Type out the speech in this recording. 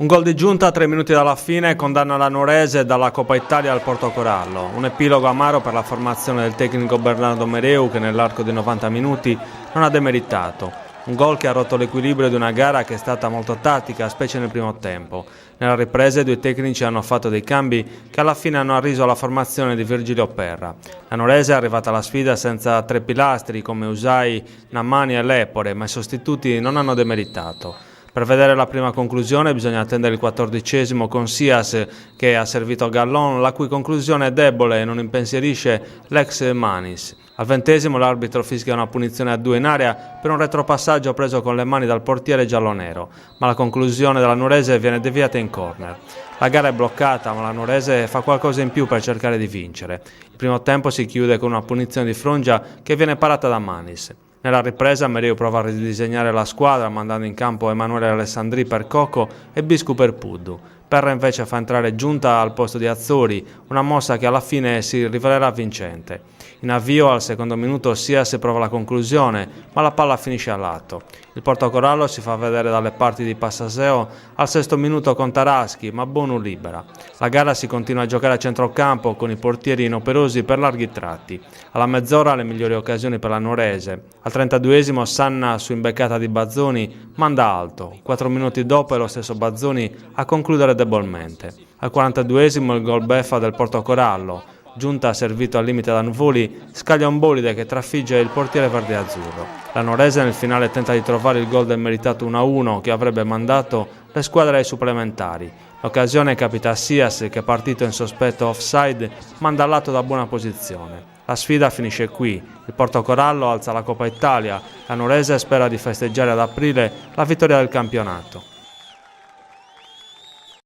Un gol di giunta a 3 minuti dalla fine condanna la Nuorese dalla Coppa Italia al Portocorallo. Un epilogo amaro per la formazione del tecnico Bernardo Mereu, che nell'arco di 90 minuti non ha demeritato. Un gol che ha rotto l'equilibrio di una gara che è stata molto tattica, specie nel primo tempo. Nella ripresa i due tecnici hanno fatto dei cambi che alla fine hanno arriso alla formazione di Virgilio Perra. La Nuorese è arrivata alla sfida senza tre pilastri come Usai, Namani e Lepore, ma i sostituti non hanno demeritato. Per vedere la prima conclusione bisogna attendere il 14° con Sias, che ha servito Gallon, la cui conclusione è debole e non impensierisce l'ex Manis. Al 20° l'arbitro fischia una punizione a 2 in area per un retropassaggio preso con le mani dal portiere giallonero, ma la conclusione della Nuorese viene deviata in corner. La gara è bloccata, ma la Nuorese fa qualcosa in più per cercare di vincere. Il primo tempo si chiude con una punizione di Frungia che viene parata da Manis. Nella ripresa Mereu prova a ridisegnare la squadra mandando in campo Emanuele Alessandri per Coco e Biscu per Puddu. Perra invece fa entrare Giunta al posto di Azzori, una mossa che alla fine si rivelerà vincente. In avvio al secondo minuto Sias prova la conclusione, ma la palla finisce a lato. Il Portocorallo si fa vedere dalle parti di Passaseo al 6° minuto con Taraschi, ma Bonu libera. La gara si continua a giocare a centrocampo con i portieri inoperosi per larghi tratti. Alla mezz'ora le migliori occasioni per la Nuorese. Al 32° Sanna su imbeccata di Bazzoni manda alto. 4 minuti dopo è lo stesso Bazzoni a concludere debolmente. Al 42° il gol beffa del Portocorallo. Giunta servito al limite da Nuvoli, scaglia un bolide che trafigge il portiere verde-azzurro. La Nuorese nel finale tenta di trovare il gol del meritato 1-1 che avrebbe mandato le squadre ai supplementari. L'occasione capita a Sias che, partito in sospetto offside, manda al lato da buona posizione. La sfida finisce qui, il Portocorallo alza la Coppa Italia, la Nuorese spera di festeggiare ad aprile la vittoria del campionato.